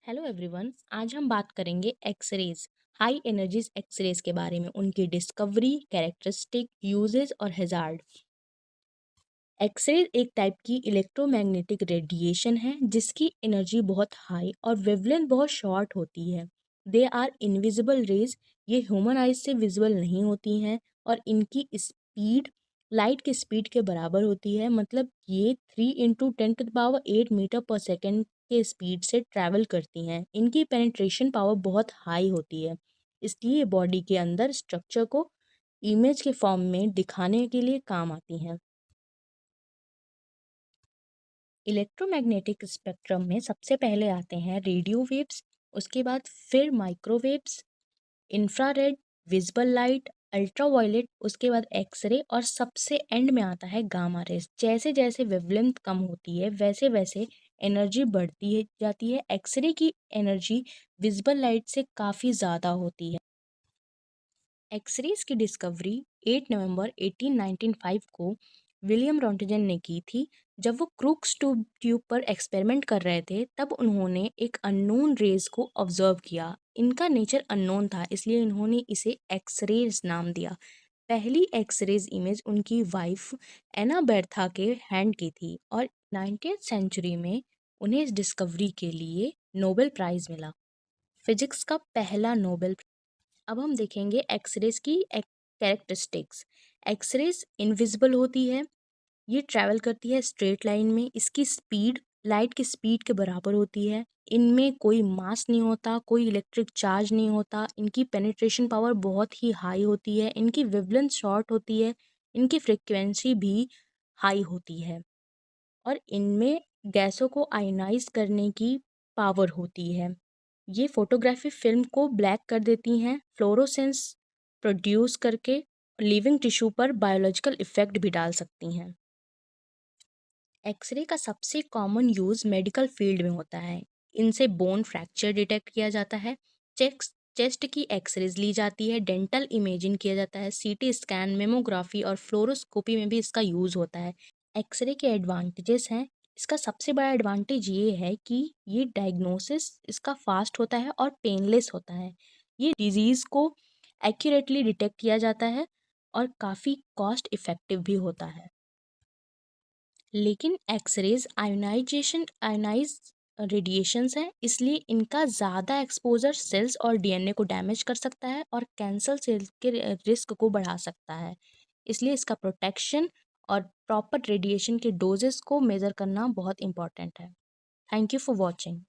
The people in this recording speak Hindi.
Hello everyone. आज हम बात करेंगे एक्सरेज, हाई एनर्जीज एक्सरेज के बारे में, उनकी डिस्कवरी, कैरेक्टरिस्टिक, यूजेज और हैजार्ड। एक्सरेज एक टाइप की इलेक्ट्रोमैग्नेटिक रेडिएशन है जिसकी एनर्जी बहुत हाई और वेवलेंथ बहुत शॉर्ट होती है। दे आर इनविजिबल रेज, ये ह्यूमन आइज से विजिबल नहीं होती हैं और इनकी स्पीड लाइट की स्पीड के बराबर होती है। मतलब ये 3 × 10⁸ मीटर पर सेकेंड के स्पीड से ट्रैवल करती हैं। इनकी पेनिट्रेशन पावर बहुत हाई होती है, इसलिए बॉडी के अंदर स्ट्रक्चर को इमेज के फॉर्म में दिखाने के लिए काम आती हैं। इलेक्ट्रोमैग्नेटिक स्पेक्ट्रम में सबसे पहले आते हैं रेडियो वेव्स, उसके बाद फिर microwaves, infrared, visible light, ultraviolet, उसके बाद एक्सरे और सबसे एंड में आता है गामा रेज। जैसे जैसे वेवलेंथ कम होती है वैसे वैसे एनर्जी बढ़ती है जाती है। एक्सरे की एनर्जी विजिबल लाइट से काफ़ी ज़्यादा होती है। एक्सरेज की डिस्कवरी 8 नवंबर 1895 को विलियम रॉन्टजन ने की थी। जब वो क्रूक्स ट्यूब पर एक्सपेरिमेंट कर रहे थे तब उन्होंने एक अननोन रेज को ऑब्जर्व किया। इनका नेचर अननोन था, इसलिए इन्होंने इसे एक्सरेज नाम दिया। पहली एक्सरेज इमेज उनकी वाइफ एना बेर्था के हैंड की थी और 19th सेंचुरी में उन्हें इस डिस्कवरी के लिए नोबेल प्राइज़ मिला, फिजिक्स का पहला नोबेल। अब हम देखेंगे एक्सरेज की कैरेक्टरिस्टिक्स। एक्सरेज इनविजिबल होती है, ये ट्रैवल करती है स्ट्रेट लाइन में, इसकी स्पीड लाइट की स्पीड के बराबर होती है। इनमें कोई मास नहीं होता, कोई इलेक्ट्रिक चार्ज नहीं होता। इनकी पेनिट्रेशन पावर बहुत ही हाई होती है, इनकी वेवलेंथ शॉर्ट होती है, इनकी फ्रिक्वेंसी भी हाई होती है और इनमें गैसों को आयनाइज करने की पावर होती है। ये फोटोग्राफी फिल्म को ब्लैक कर देती हैं, फ्लोरोसेंस प्रोड्यूस करके लिविंग टिश्यू पर बायोलॉजिकल इफेक्ट भी डाल सकती हैं। एक्सरे का सबसे कॉमन यूज़ मेडिकल फील्ड में होता है। इनसे बोन फ्रैक्चर डिटेक्ट किया जाता है, चेस्ट की एक्सरेज ली जाती है, डेंटल इमेजिंग किया जाता है, सीटी स्कैन, मेमोग्राफी और फ्लोरोस्कोपी में भी इसका यूज़ होता है। एक्सरे के एडवांटेजेस हैं। इसका सबसे बड़ा एडवांटेज ये है कि ये डायग्नोसिस इसका फास्ट होता है और पेनलेस होता है। ये डिजीज़ को एक्यूरेटली डिटेक्ट किया जाता है और काफ़ी कॉस्ट इफ़ेक्टिव भी होता है। लेकिन एक्सरेज आयोनाइज रेडिएशंस हैं, इसलिए इनका ज़्यादा एक्सपोजर सेल्स और डीएनए को डैमेज कर सकता है और कैंसर सेल्स के रिस्क को बढ़ा सकता है। इसलिए इसका प्रोटेक्शन और प्रॉपर रेडिएशन के डोजेस को मेज़र करना बहुत इंपॉर्टेंट है। Thank you for watching.